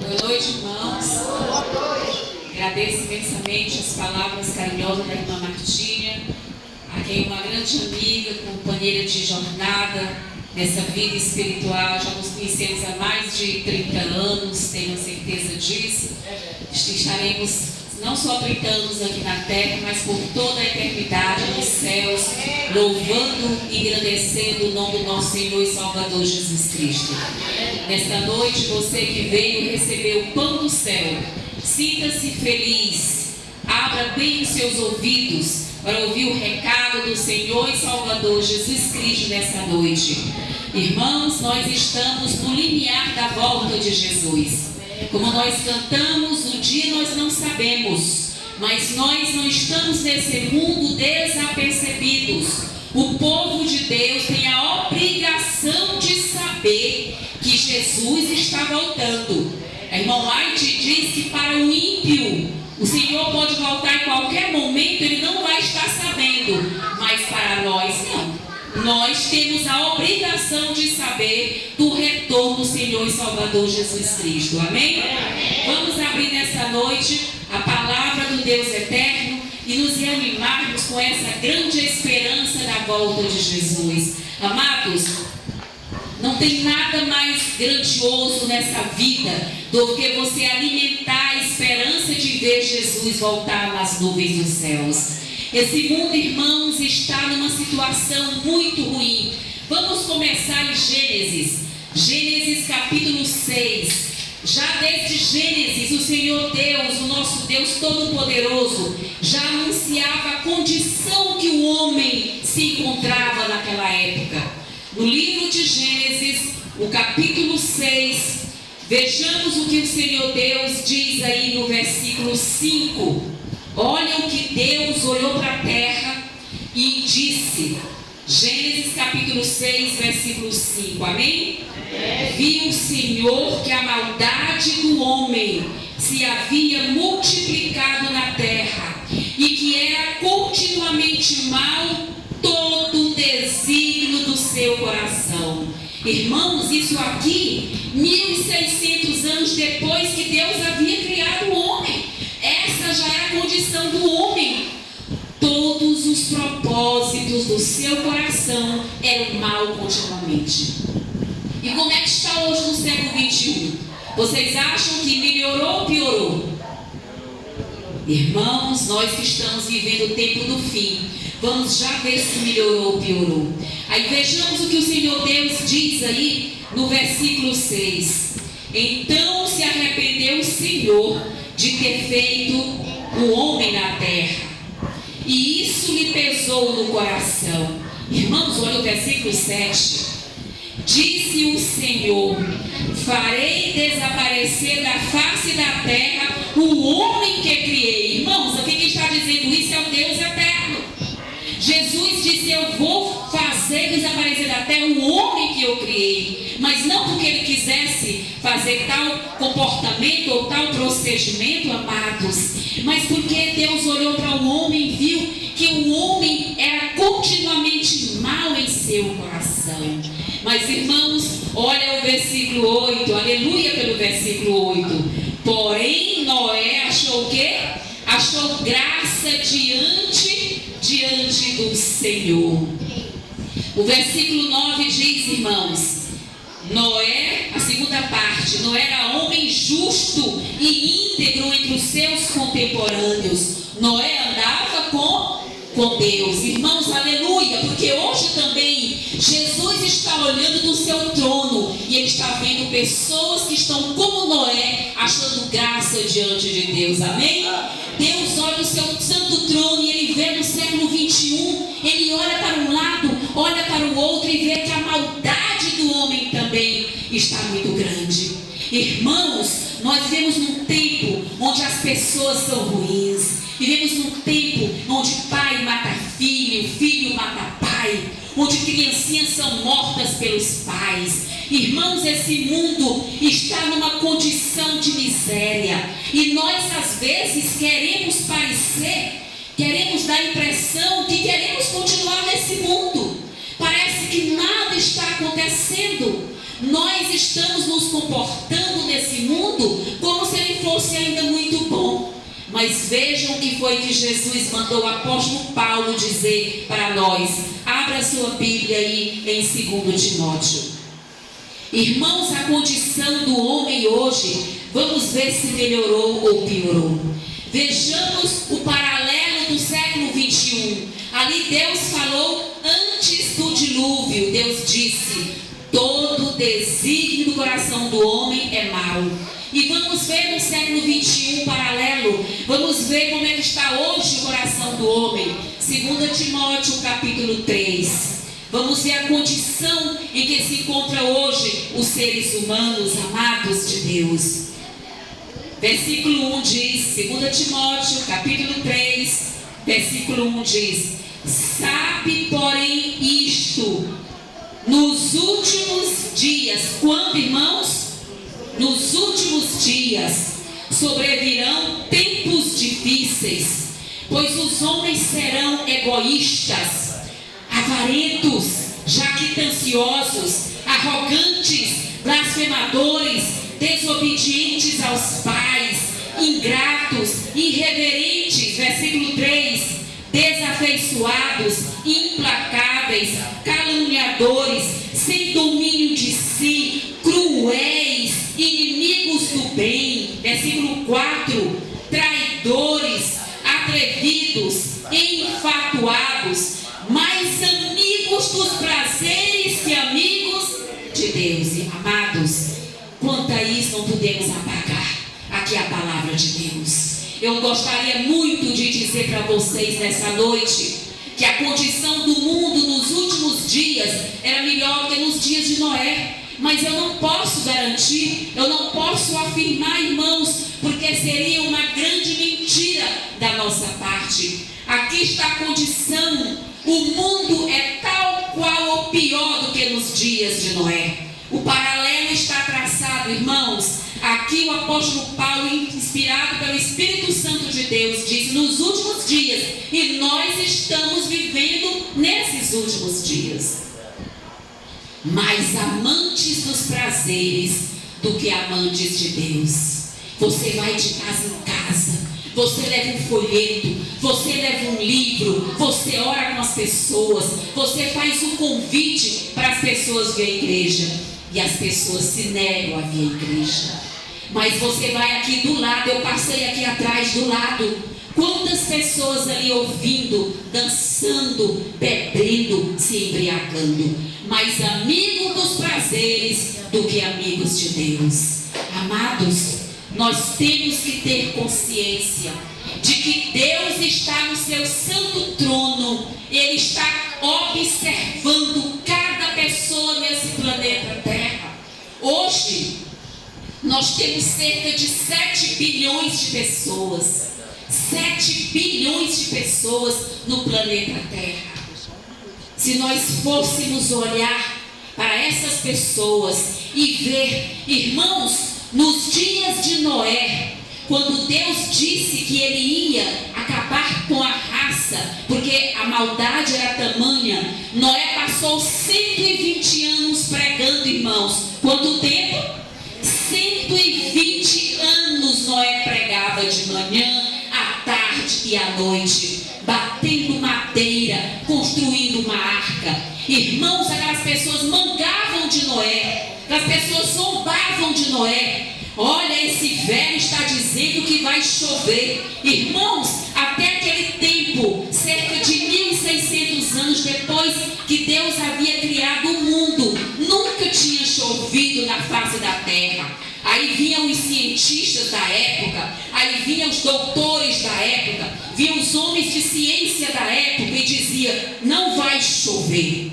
Boa noite, irmãos. Agradeço imensamente as palavras carinhosas da irmã Martinha, a quem uma grande amiga, companheira de jornada nessa vida espiritual. Já nos conhecemos há mais de 30 anos, tenho certeza disso. Estaremos não só 30 anos aqui na terra, mas por toda a eternidade nos céus, louvando e engrandecendo o nome do nosso Senhor e Salvador Jesus Cristo. Nesta noite, você que veio receber o pão do céu, sinta-se feliz, abra bem os seus ouvidos para ouvir o recado do Senhor e Salvador Jesus Cristo nessa noite. Irmãos, nós estamos no limiar da volta de Jesus. Como nós cantamos, o dia nós não sabemos, mas nós não estamos nesse mundo desapercebidos. O povo de Deus tem a obrigação de saber que Jesus está voltando. A irmã White diz que para o ímpio, o Senhor pode voltar em qualquer momento, ele não vai estar sabendo, mas para nós não. Nós temos a obrigação de saber do retorno do Senhor e Salvador Jesus Cristo. Amém? Vamos abrir nessa noite a palavra do Deus eterno e nos reanimarmos com essa grande esperança da volta de Jesus. Amados, não tem nada mais grandioso nessa vida do que você alimentar a esperança de ver Jesus voltar nas nuvens dos céus. Esse mundo, irmãos, está numa situação muito ruim. Vamos começar em Gênesis. Gênesis capítulo 6. Já desde Gênesis, o Senhor Deus, o nosso Deus Todo-Poderoso, já anunciava a condição que o homem se encontrava naquela época. No livro de Gênesis, o capítulo 6, vejamos o que o Senhor Deus diz aí no versículo 5. Olha o que Deus olhou para a terra e disse. Gênesis capítulo 6, versículo 5. Amém? Viu o Senhor que a maldade do homem se havia multiplicado na terra e que era continuamente mal todo o desígnio do seu coração. Irmãos, isso aqui 1600 anos depois que Deus havia criado o homem. Essa já é a condição do homem. Todos os propósitos do seu coração eram mal continuamente. E como é que está hoje no século 21? Vocês acham que melhorou ou piorou? Irmãos, nós que estamos vivendo o tempo do fim, vamos já ver se melhorou ou piorou. Aí vejamos o que o Senhor Deus diz aí no versículo 6. Então se arrependeu o Senhor de ter feito o homem na terra, e isso lhe pesou no coração. Irmãos, olha o versículo 7. Disse o Senhor: farei desaparecer da face da terra o homem que criei. Irmãos, o que está dizendo isso é o Deus eterno. Jesus disse: eu vou fazer desaparecer da terra o homem que eu criei, mas não porque ele quisesse fazer tal comportamento ou tal procedimento, amados, mas porque Deus olhou para o homem e viu que o homem era continuamente mal em seu coração. Mas, irmãos, olha o versículo 8, aleluia pelo versículo 8. Porém Noé achou o quê? Achou graça diante do Senhor. O versículo 9 diz, irmãos, Noé, a segunda parte, Noé era homem justo e íntegro entre os seus contemporâneos. Noé andava com Deus. Irmãos, aleluia, porque hoje também Jesus está olhando do seu trono e ele está vendo pessoas que estão como Noé, achando graça diante de Deus. Amém? Deus olha o seu santo trono e ele vê no século 21, ele olha para um lado, olha para o outro e vê que a maldade do homem também está muito grande. Irmãos, nós vivemos num tempo onde as pessoas são ruins. Vivemos num tempo onde pai mata filho, filho mata pai, onde criancinhas são mortas pelos pais. Irmãos, esse mundo está numa condição de miséria. E nós às vezes queremos parecer, queremos dar a impressão que queremos continuar nesse mundo. Parece que nada está acontecendo. Nós estamos nos comportando nesse mundo Mas vejam o que foi que Jesus mandou o apóstolo Paulo dizer para nós. Abra sua Bíblia aí em 2 Timóteo. Irmãos, a condição do homem hoje, vamos ver se melhorou ou piorou. Vejamos o paralelo do século 21. Ali Deus falou antes do dilúvio. Deus disse: todo desígnio do coração do homem é mau. E vamos ver no século 21 paralelo. Vamos ver como é que está hoje o coração do homem. 2 Timóteo capítulo 3. Vamos ver a condição em que se encontra hoje os seres humanos amados de Deus. Versículo 1 diz, 2 Timóteo capítulo 3, versículo 1 diz: sabe, porém, isto, nos últimos dias. Quando, irmãos? Nos últimos dias sobrevirão tempos difíceis, pois os homens serão egoístas, avarentos, jactanciosos, arrogantes, blasfemadores, desobedientes aos pais, ingratos, irreverentes, versículo 3, desafeiçoados, implacáveis, caluniadores, sem domínio de si, cruéis, inimigos do bem, versículo 4, traidores, atrevidos, enfatuados, mais amigos dos prazeres que amigos de Deus. E, amados, quanto a isso não podemos apagar aqui a palavra de Deus. Eu gostaria muito de dizer para vocês nessa noite que a condição do mundo nos últimos dias era melhor que nos dias de Noé. Mas eu não posso garantir, eu não posso afirmar, irmãos, porque seria uma grande mentira da nossa parte. Aqui está a condição. O mundo é tal qual ou pior do que nos dias de Noé. O paralelo está traçado, irmãos. Aqui o apóstolo Paulo, inspirado pelo Espírito Santo de Deus, diz: nos últimos dias. E nós estamos vivendo nesses últimos dias. Mais amantes dos prazeres do que amantes de Deus. Você vai de casa em casa, você leva um folheto, você leva um livro, você ora com as pessoas, você faz um convite para as pessoas vir à igreja, e as pessoas se negam a vir à igreja. Mas você vai aqui do lado, eu passei aqui atrás do lado, quantas pessoas ali ouvindo, dançando, bebendo, se embriagando. Mais amigos dos prazeres do que amigos de Deus. Amados, nós temos que ter consciência de que Deus está no seu santo trono. Ele está observando cada pessoa nesse planeta Terra. Hoje nós temos cerca de 7 bilhões de pessoas. 7 bilhões de pessoas no planeta Terra. Se nós fôssemos olhar para essas pessoas e ver, irmãos, nos dias de Noé, quando Deus disse que ele ia acabar com a raça, porque a maldade era tamanha, Noé passou 120 anos pregando, irmãos. Quanto tempo? 120 anos Noé pregava de manhã, à tarde e à noite, batendo madeira, construindo uma arca. Irmãos, aquelas pessoas mangavam de Noé, as pessoas zombavam de Noé. Olha, esse velho está dizendo que vai chover. Irmãos, até aquele tempo, cerca de 1600 anos depois que Deus havia criado o mundo, nunca tinha chovido na face da terra. Aí vinham os cientistas da época, aí vinham os doutores da época, vinham os homens de ciência da época e diziam: não vai chover.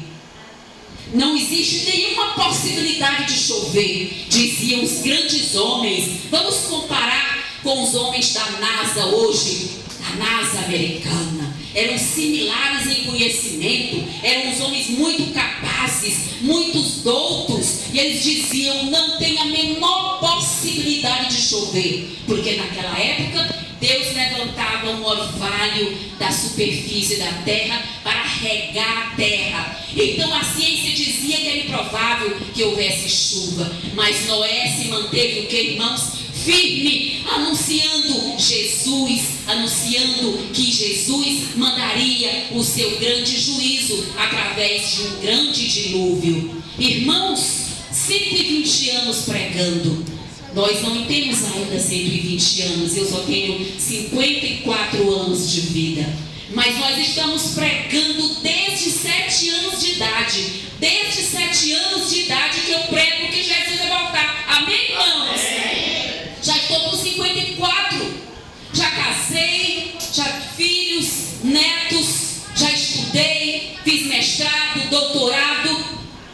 Não existe nenhuma possibilidade de chover, diziam os grandes homens. Vamos comparar com os homens da NASA hoje, da NASA americana. Eram similares em conhecimento, eram os homens muito capazes, muitos doutos, e eles diziam: não tem a menor possibilidade de chover, porque naquela época Deus levantava um orvalho da superfície da terra para regar a terra. Então a ciência dizia que era improvável que houvesse chuva, mas Noé se manteve, o que, irmãos? firme, anunciando Jesus, anunciando que Jesus mandaria o seu grande juízo através de um grande dilúvio. Irmãos, 120 anos pregando. Nós não temos ainda 120 anos, eu só tenho 54 anos de vida. Mas nós estamos pregando desde 7 anos de idade. Desde 7 anos de idade que eu prego que Jesus vai voltar. Amém, irmãos? Já estou com 54. Já casei, já filhos, netos, já estudei, fiz mestrado, doutorado,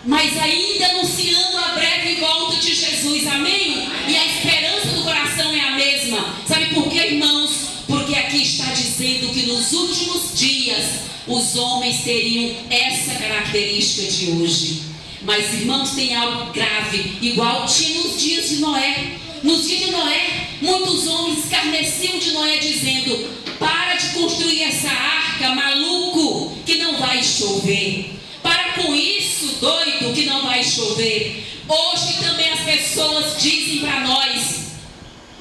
mas ainda anunciando a breve volta de Jesus. Amém? E a esperança do coração é a mesma. Sabe por quê, irmãos? Porque aqui está dizendo que nos últimos dias os homens teriam essa característica de hoje. Mas, irmãos, tem algo grave, igual tinha nos dias de Noé. Nos dias de Noé, muitos homens escarneciam de Noé, dizendo: para de construir essa arca, maluco, que não vai chover. Para com isso, doido, que não vai chover. Hoje também as pessoas dizem para nós,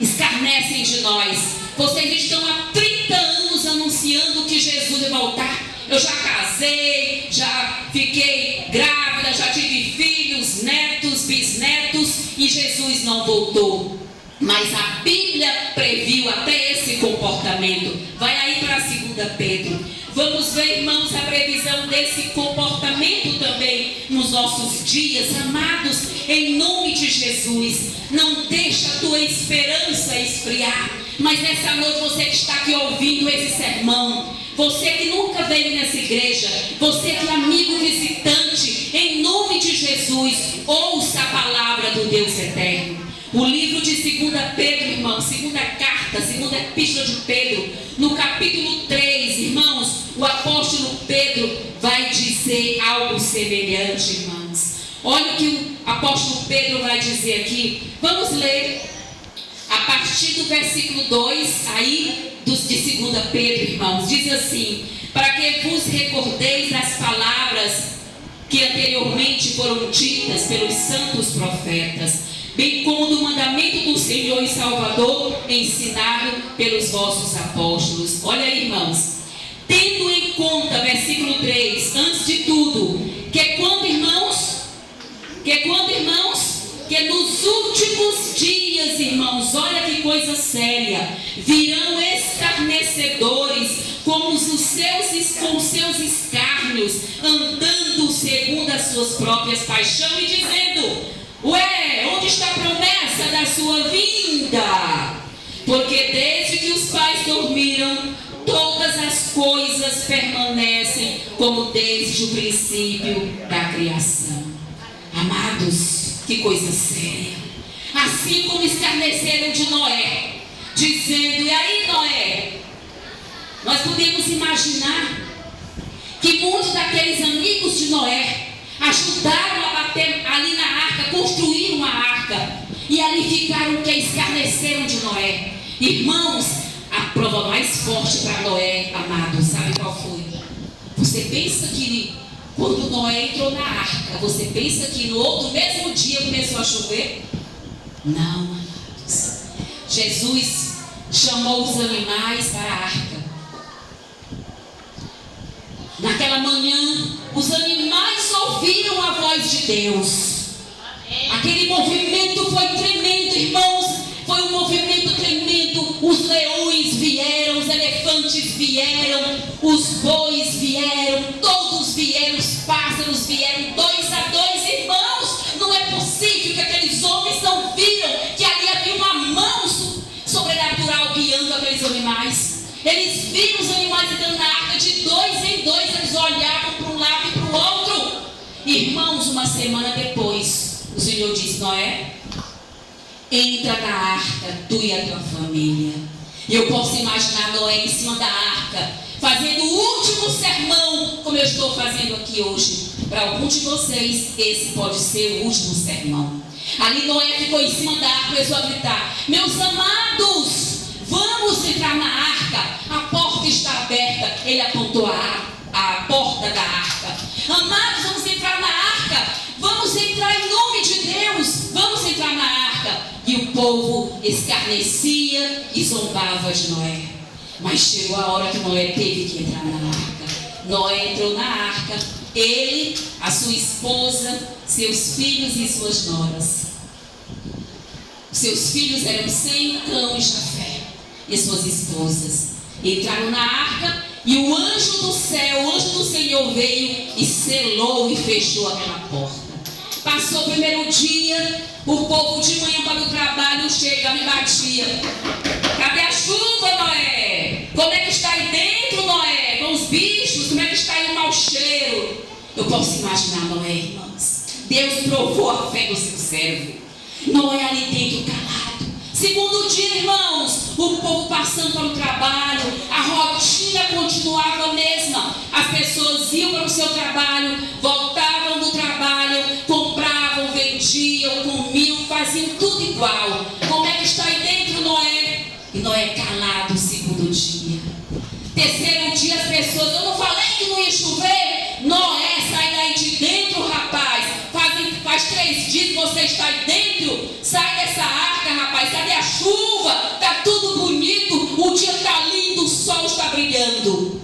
escarnecem de nós: vocês estão há 30 anos anunciando que Jesus vai voltar. Eu já casei, já fiquei grávida, já tive filhos, netos, bisnetos, e Jesus não voltou. Mas a Bíblia previu até esse comportamento. Vai aí para 2 Pedro. Vamos ver, irmãos, a previsão desse comportamento também nos nossos dias. Amados, em nome de Jesus, não deixa a tua esperança esfriar. Mas nessa noite, você que está aqui ouvindo esse sermão, você que nunca veio nessa igreja, você que é amigo visitante, em nome de Jesus, ouça a palavra do Deus eterno. O livro de 2 Pedro, irmão, segunda carta, segunda epístola de Pedro, no capítulo 3, irmãos, o apóstolo Pedro vai dizer algo semelhante, irmãos. Olha o que o apóstolo Pedro vai dizer aqui. Vamos ler a partir do versículo 2, aí de 2 Pedro, irmãos. Diz assim: para que vos recordeis das palavras que anteriormente foram ditas pelos santos profetas, bem como do mandamento do Senhor e Salvador, ensinado pelos vossos apóstolos. Olha aí, irmãos. Tendo em conta, versículo 3, antes de tudo, que quando, irmãos? Que nos últimos dias, irmãos, olha que coisa séria, virão escarnecedores com os seus escárnios, andando segundo as suas próprias paixões e dizendo: ué, onde está a promessa da sua vinda? Porque desde que os pais dormiram, todas as coisas permanecem como desde o princípio da criação. Amados, que coisa séria. Assim como escarneceram de Noé, dizendo: e aí, Noé? Nós podemos imaginar que muitos daqueles amigos de Noé ajudaram a bater ali na arca, construíram a arca, e ali ficaram que escarneceram de Noé. Irmãos, a prova mais forte para Noé, amado, sabe qual foi? Você pensa que quando Noé entrou na arca, você pensa que no outro mesmo dia começou a chover? Não, amados. Jesus chamou os animais para a arca. Naquela manhã, os animais ouviram a voz de Deus. Aquele movimento foi tremendo, irmãos. Foi um movimento tremendo. Os leões vieram, os elefantes vieram, os bois vieram, todos vieram, os pássaros vieram, 2 a 2, irmãos. Não é possível que aqueles homens não viram que ali havia uma mão sobrenatural guiando aqueles animais. Eles viram os animais entrando na arca, de 2 em 2, eles olhavam para um lado e para o outro. Irmãos, uma semana depois, o Senhor disse: Noé, entra na arca, tu e a tua família. E eu posso imaginar Noé em cima da arca, fazendo o último sermão, como eu estou fazendo aqui hoje. Para alguns de vocês, esse pode ser o último sermão. Ali Noé ficou em cima da arca, começou a gritar: meus amados, vamos entrar na arca, a porta está aberta. Ele apontou a porta da arca. Amados, vamos entrar na arca, vamos entrar em nome de Deus, vamos entrar na arca. E o povo povo escarnecia e zombava de Noé. Mas chegou a hora que Noé teve que entrar na arca. Noé entrou na arca, ele, a sua esposa, seus filhos e suas noras. Seus filhos eram Sem, Cão e Jafé, e suas esposas. Entraram na arca e o anjo do céu, o anjo do Senhor veio e selou e fechou aquela porta. Passou o primeiro dia, o povo de manhã para o trabalho chegava e batia. Cadê a chuva, Noé? Como é que está aí dentro, Noé? Com os bichos, como é que está aí o mau cheiro? Eu posso imaginar Noé, irmãos. Deus provou a fé do seu servo. Noé ali dentro calado. Segundo dia, irmãos, o povo passando para o trabalho, a rotina continuava a mesma. As pessoas iam para o seu trabalho, voltavam do trabalho, compravam, vendiam, comiam, faziam tudo igual. Como é que está aí dentro, Noé? E Noé calado o segundo dia. Terceiro dia, as pessoas, eu não falei que não ia chover? Noé, sai daí de dentro, rapaz. Faz 3 dias que você está aí dentro. Sai dessa arca, rapaz. Cadê a chuva? Está tudo bonito. O dia está lindo, o sol está brilhando.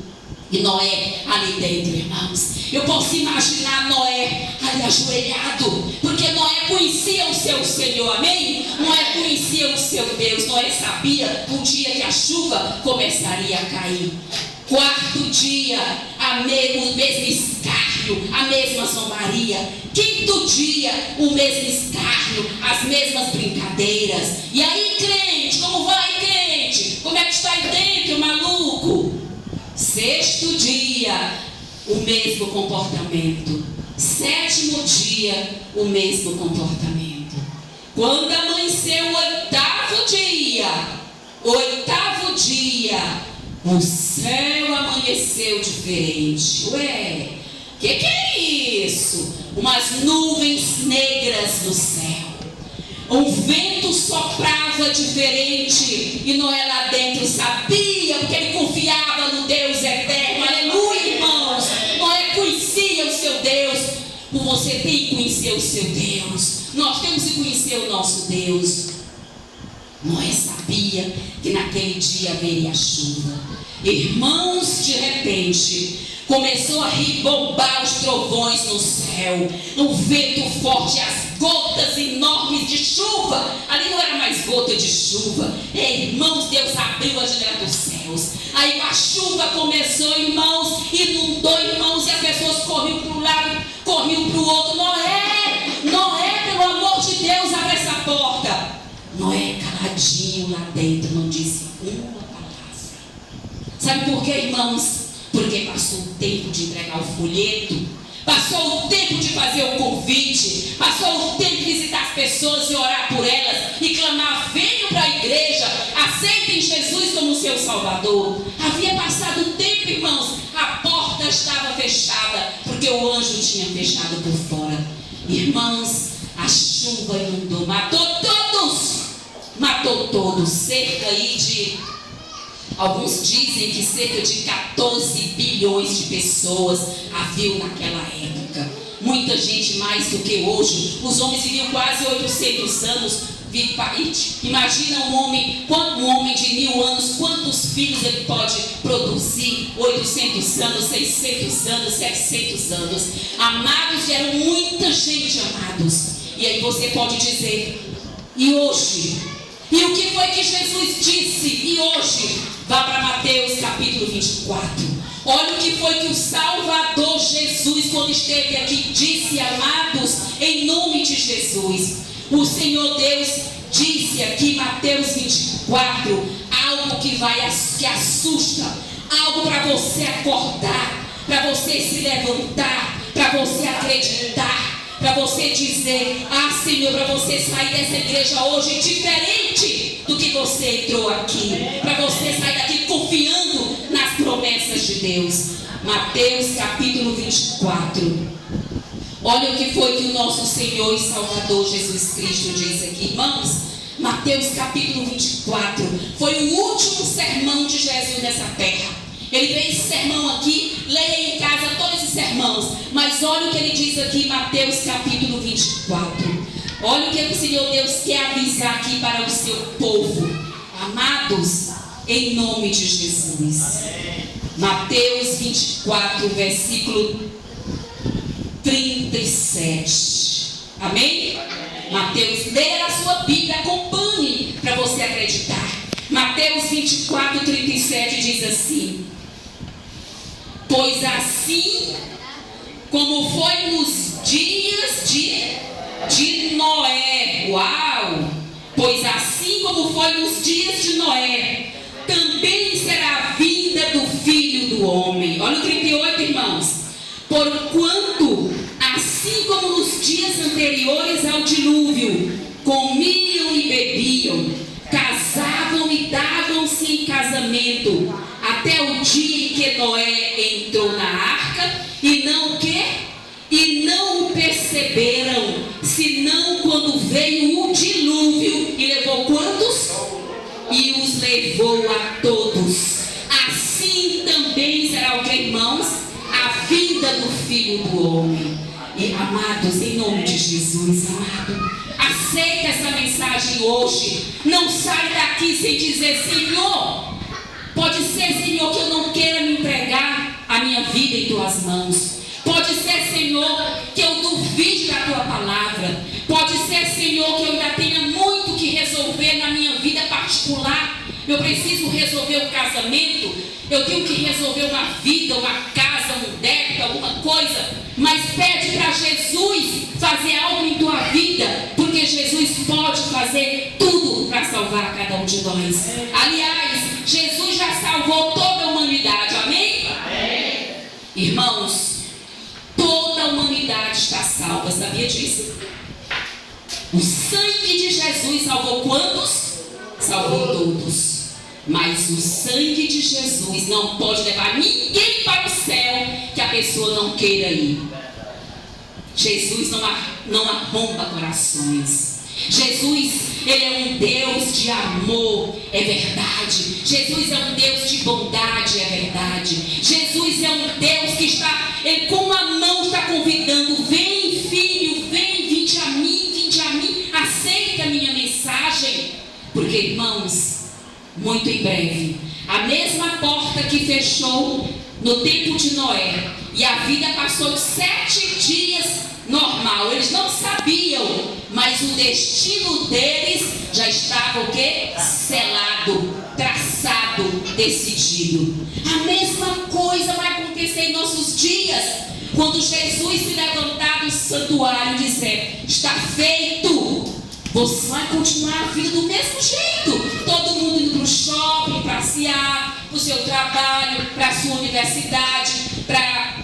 E Noé ali dentro, irmãos. Eu posso imaginar Noé ali ajoelhado, porque Noé conhecia o seu Senhor, amém? Noé conhecia o seu Deus. Noé sabia o dia que a chuva começaria a cair. Quarto dia, o mesmo escárnio, a mesma zombaria. Quinto dia, o mesmo escárnio, as mesmas brincadeiras. E aí, crente, como vai, crente? Como é que está aí dentro, maluco? Sexto dia, o mesmo comportamento. Sétimo dia, o mesmo comportamento. Quando amanheceu o oitavo dia, o céu amanheceu diferente. Ué, que é isso? Umas nuvens negras no céu. Um vento soprava diferente. E Noé lá dentro sabia, porque ele confiava no Deus eterno. Aleluia, irmãos. Noé conhecia o seu Deus. Você tem que conhecer o seu Deus. Nós temos que conhecer o nosso Deus. Noé sabia que naquele dia haveria chuva. Irmãos, de repente começou a ribombar os trovões no céu, um vento forte, as gotas enormes de chuva. Ali não era mais gota de chuva. Irmãos, Deus abriu a janela dos céus. Aí a chuva começou, irmãos, inundou, irmãos, e as pessoas corriam para um lado, corriam para o outro. Noé, pelo amor de Deus, abre essa porta. Noé caladinho lá dentro, não disse uma palavra. Sabe por quê, irmãos? Porque passou o tempo de entregar o folheto, passou o tempo de fazer o convite, passou o tempo de visitar as pessoas e orar por elas e clamar: venham para a igreja, aceitem Jesus como seu Salvador. Havia passado o tempo, irmãos, a porta estava fechada, porque o anjo tinha fechado por fora. Irmãos, a chuva inundou, matou todos, cerca aí de... Alguns dizem que cerca de 14 bilhões de pessoas haviam naquela época. Muita gente mais do que hoje. Os homens viviam quase 800 anos. Imagina um homem de 1000 anos, quantos filhos ele pode produzir? 800 anos, 600 anos, 700 anos. Amados, eram muita gente, amados. E aí você pode dizer: e hoje? E o que foi que Jesus disse? E hoje? Vá para Mateus capítulo 24. Olha o que foi que o Salvador Jesus, quando esteve aqui, disse, amados, em nome de Jesus. O Senhor Deus disse aqui, Mateus 24, algo que assusta, algo para você acordar, para você se levantar, para você acreditar, para você dizer: ah, Senhor, para você sair dessa igreja hoje diferente do que você entrou aqui, para você sair daqui confiando nas promessas de Deus. Mateus capítulo 24. Olha o que foi que o nosso Senhor e Salvador Jesus Cristo diz aqui, irmãos. Mateus capítulo 24 foi o último sermão de Jesus nessa terra. Ele fez esse sermão aqui, leia em casa todos esses sermãos, mas olha o que ele diz aqui em Mateus capítulo 24. Olha o que o Senhor Deus quer avisar aqui para o seu povo. Amados, em nome de Jesus. Mateus 24, versículo 37. Amém? Mateus, leia a sua Bíblia, acompanhe para você acreditar. Mateus 24, 37 diz assim: pois assim como foi nos dias de Noé. Uau! Pois assim como foi nos dias de Noé, também será a vinda do Filho do Homem. Olha o 38, irmãos. Porquanto, assim como nos dias anteriores ao dilúvio, comiam e bebiam, casavam e davam-se em casamento, até o dia em que Noé entrou na arca, e não o quê? E não o perceberam, senão quando veio o dilúvio e levou quantos? E os levou a todos. Assim também será o que, irmãos? A vinda do Filho do Homem. E amados, em nome de Jesus, amado, aceita essa mensagem hoje. Não sai daqui sem dizer: Senhor, pode ser, Senhor, que eu não queira me entregar a minha vida em tuas mãos. Pode ser, Senhor, que eu duvide da tua palavra. Pode ser, Senhor, que eu ainda tenha muito que resolver na minha vida particular. Eu preciso resolver um casamento, eu tenho que resolver uma vida, uma casa, um débito, alguma coisa. Mas pede para Jesus fazer algo em tua vida, porque Jesus pode fazer tudo para salvar cada um de nós. Aliás, Jesus já salvou toda a humanidade, amém? Amém. Irmãos, toda a humanidade está salva, sabia disso? O sangue de Jesus salvou quantos? Salvou todos. Mas o sangue de Jesus não pode levar ninguém para o céu que a pessoa não queira ir. Jesus não arromba corações. Jesus, Ele é um Deus de amor, é verdade. Jesus é um Deus de bondade, é verdade. Jesus é um Deus que está, Ele com uma mão está convidando: vem, filho, vem, vinde a mim, aceita a minha mensagem. Porque, irmãos, muito em breve, a mesma porta que fechou no tempo de Noé, e a vida passou de 7 dias normal, eles não sabiam, mas o destino deles já estava o quê? Selado, traçado, decidido. A mesma coisa vai acontecer em nossos dias, quando Jesus se levantar do santuário e dizer: está feito. Você vai continuar a vida do mesmo jeito. Todo mundo indo para o shopping, passear, para o seu trabalho, para a sua universidade, para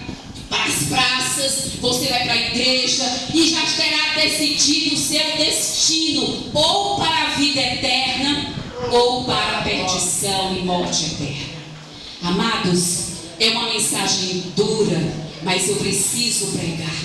as praças. Você vai para a igreja e já terá decidido o seu destino, ou para a vida eterna, ou para a perdição e morte eterna. Amados, é uma mensagem dura, mas eu preciso pregar.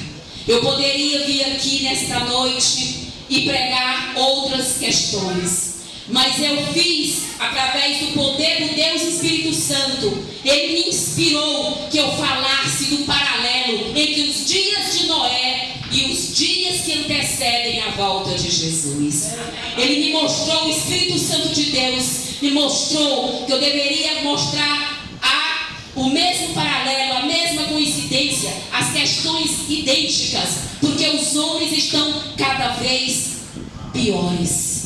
Eu poderia vir aqui nesta noite e pregar outras questões, mas eu fiz através do poder do Deus Espírito Santo. Ele me inspirou que eu falasse do paralelo entre os dias de Noé e os dias que antecedem a volta de Jesus. Ele me mostrou, o Espírito Santo de Deus me mostrou que eu deveria mostrar o mesmo paralelo, a mesma coincidência, as questões idênticas, porque os homens estão cada vez piores.